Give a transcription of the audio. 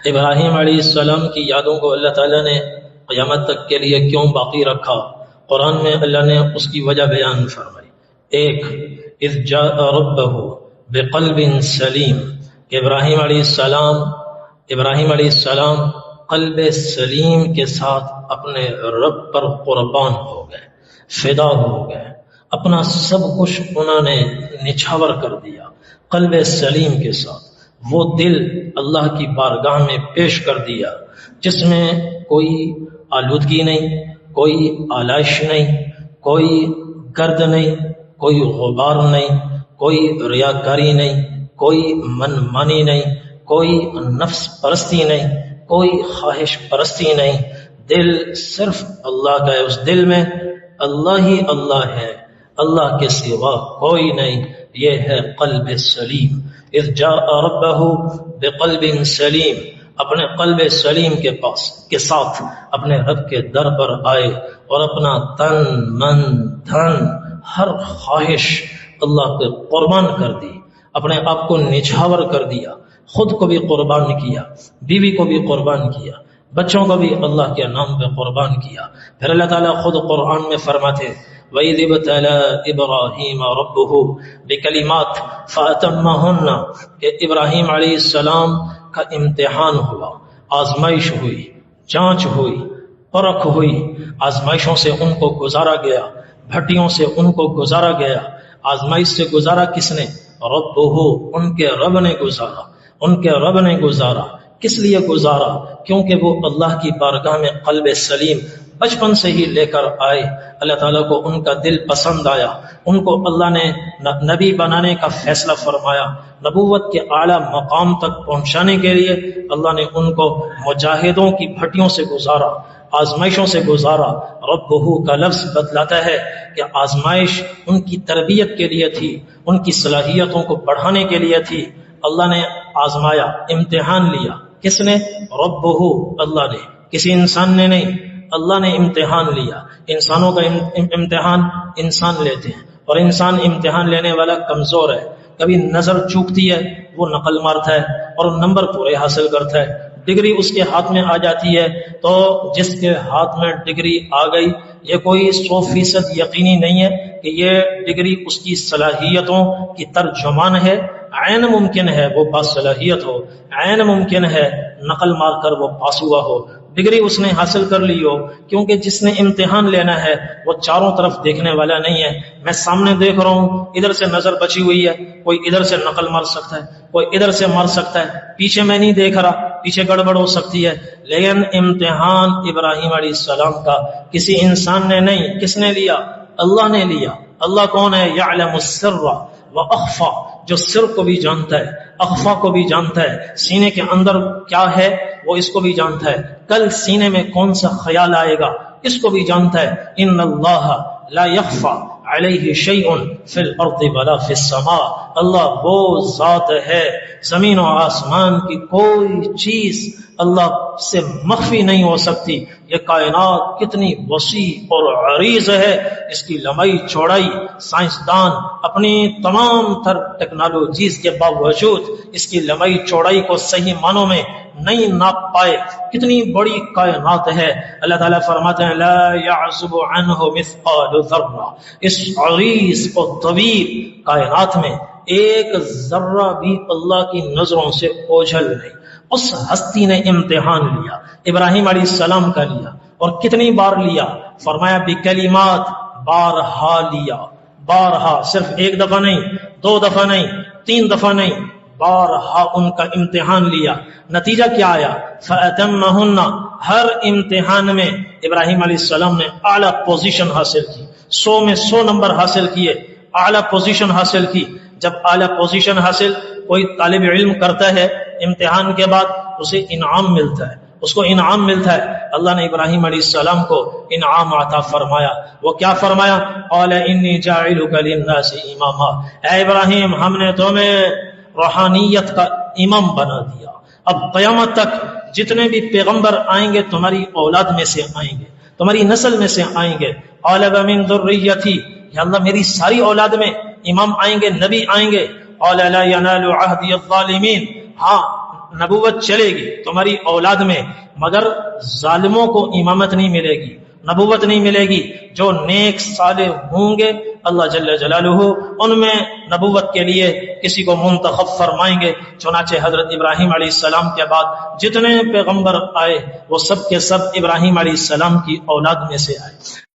ابراہیم علیہ السلام کی یادوں کو اللہ تعالیٰ نے قیامت تک کے لیے کیوں باقی رکھا؟ قرآن میں اللہ نے اس کی وجہ بیان فرمائی۔ ایک، اذ جاء ربہ بقلب سلیم، کہ ابراہیم علیہ السلام قلب سلیم کے ساتھ اپنے رب پر قربان ہو گئے، فدا ہو گئے، اپنا سب کچھ انہوں نے نچھاور کر دیا قلب سلیم کے ساتھ۔ وہ دل اللہ کی بارگاہ میں پیش کر دیا جس میں کوئی آلودگی نہیں، کوئی آلائش نہیں، کوئی گرد نہیں، کوئی غبار نہیں، کوئی ریاکاری نہیں، کوئی منمانی نہیں، کوئی نفس پرستی نہیں، کوئی خواہش پرستی نہیں۔ دل صرف اللہ کا ہے، اس دل میں اللہ ہی اللہ ہے، اللہ کے سوا کوئی نہیں۔ یہ ہے قلب سلیم۔ اذ جاء ربہ بقلب سلیم، اپنے قلب سلیم کے ساتھ اپنے رب کے در پر آئے اور اپنا تن من دھن ہر خواہش اللہ پہ قربان کر دی، اپنے آپ کو نچھاور کر دیا، خود کو بھی قربان کیا، بیوی کو بھی قربان کیا، بچوں کو بھی اللہ کے نام پہ قربان کیا۔ پھر اللہ تعالیٰ خود قرآن میں فرماتے وَإِذِ ابْتَلَىٰ إِبْرَاهِيمَ رَبُّهُ بِكَلِمَاتٍ فَأَتَمَّهُنَّ، کہ ابراہیم علیہ السلام کا امتحان ہوا، آزمائش ہوئی، جانچ ہوئی، پرکھ ہوئی، آزمائشوں سے ان کو گزارا گیا، بھٹیوں سے ان کو گزارا گیا۔ آزمائش سے گزارا کس نے؟ ربہ، ان کے رب نے گزارا، ان کے رب نے گزارا۔ کس لیے گزارا؟ کیونکہ وہ اللہ کی بارگاہ میں قلب سلیم بچپن سے ہی لے کر آئے۔ اللہ تعالیٰ کو ان کا دل پسند آیا، ان کو اللہ نے نبی بنانے کا فیصلہ فرمایا، نبوت کے اعلیٰ مقام تک پہنچانے کے لیے اللہ نے ان کو مجاہدوں کی بھٹیوں سے گزارا، آزمائشوں سے گزارا۔ ربہ کا لفظ بتلاتا ہے کہ آزمائش ان کی تربیت کے لیے تھی، ان کی صلاحیتوں کو بڑھانے کے لیے تھی۔ اللہ نے آزمایا، امتحان لیا۔ کس نے؟ ربہ، اللہ نے، کسی انسان نے نہیں، اللہ نے امتحان لیا۔ انسانوں کا امتحان انسان لیتے ہیں، اور انسان امتحان لینے والا کمزور ہے، کبھی نظر چوکتی ہے، وہ نقل مارتا ہے اور نمبر پورے حاصل کرتا ہے۔ ڈگری اس کے ہاتھ میں آ جاتی ہے تو جس کے ہاتھ میں ڈگری آ گئی، یہ کوئی 100% یقینی نہیں ہے کہ یہ ڈگری اس کی صلاحیتوں کی ترجمان ہے۔ عین ممکن ہے وہ باصلاحیت ہو، عین ممکن ہے نقل مار کر وہ پاس ہوا ہو، ڈگری اس نے حاصل کر لی ہو، کیونکہ جس نے امتحان لینا ہے وہ چاروں طرف دیکھنے والا نہیں ہے۔ میں سامنے دیکھ رہا ہوں، ادھر سے نظر بچی ہوئی ہے، کوئی ادھر سے نقل مار سکتا ہے، کوئی ادھر سے مار سکتا ہے، پیچھے میں نہیں دیکھ رہا، پیچھے گڑبڑ ہو سکتی ہے۔ لیکن امتحان ابراہیم علیہ السلام کا کسی انسان نے نہیں، کس نے لیا؟ اللہ نے لیا۔ اللہ کون ہے؟ یعلم السر واخفا، جو سر کو بھی جانتا ہے، اخفا کو بھی جانتا ہے، سینے کے اندر کیا ہے وہ اس کو بھی جانتا ہے، کل سینے میں کون سا خیال آئے گا اس کو بھی جانتا ہے۔ ان اللہ لا یخفا علیہ شیء فی الارض ولا فی السماء، اللہ وہ ذات ہے، زمین و آسمان کی کوئی چیز اللہ سے مخفی نہیں ہو سکتی۔ یہ کائنات کتنی وسیع اور عریض ہے، اس کی لمبائی چوڑائی سائنسدان اپنی تمام تر ٹیکنالوجیز کے باوجود اس کی لمبائی چوڑائی کو صحیح معنوں میں نہیں ناپ پائے۔ کتنی بڑی کائنات ہے۔ اللہ تعالیٰ فرماتے ہیں لا يعزب عنہ مثقال ذرہ، اس عریض اور طویل کائنات میں ایک ذرہ بھی اللہ کی نظروں سے اوجھل نہیں۔ اس ہستی نے امتحان لیا، ابراہیم علیہ السلام کا لیا، اور کتنی بار لیا؟ فرمایا بکلمات، بارہا لیا، بارہا، صرف ایک دفعہ نہیں، 2 دفعہ نہیں، 3 دفعہ نہیں، بارہا ان کا امتحان لیا۔ نتیجہ کیا آیا؟ فَأَتَمَّهُنَّ، ہر امتحان میں ابراہیم علیہ السلام نے اعلیٰ پوزیشن حاصل کی، 100 میں 100 نمبر حاصل کیے، اعلیٰ پوزیشن حاصل کی۔ جب اعلیٰ پوزیشن حاصل کوئی طالب علم کرتا ہے، امتحان کے بعد اسے انعام ملتا ہے، اس کو انعام ملتا ہے۔ اللہ نے ابراہیم علیہ السلام کو انعام عطا فرمایا۔ وہ کیا فرمایا؟ قال انی جاعلک للناس اماما، اے ابراہیم ہم نے تمہیں روحانیت کا امام بنا دیا، اب قیامت تک جتنے بھی پیغمبر آئیں گے تمہاری اولاد میں سے آئیں گے، تمہاری نسل میں سے آئیں گے۔ قال ومن ذریتی، یا اللہ میری ساری اولاد میں امام آئیں گے، نبی آئیں گے۔ قال لا ینال عہدی الظالمین، ہاں نبوت چلے گی تمہاری اولاد میں، مگر ظالموں کو امامت نہیں ملے گی، نبوت نہیں ملے گی۔ جو نیک صالح ہوں گے اللہ جل جلالہ ان میں نبوت کے لیے کسی کو منتخب فرمائیں گے۔ چنانچہ حضرت ابراہیم علیہ السلام کے بعد جتنے پیغمبر آئے وہ سب کے سب ابراہیم علیہ السلام کی اولاد میں سے آئے۔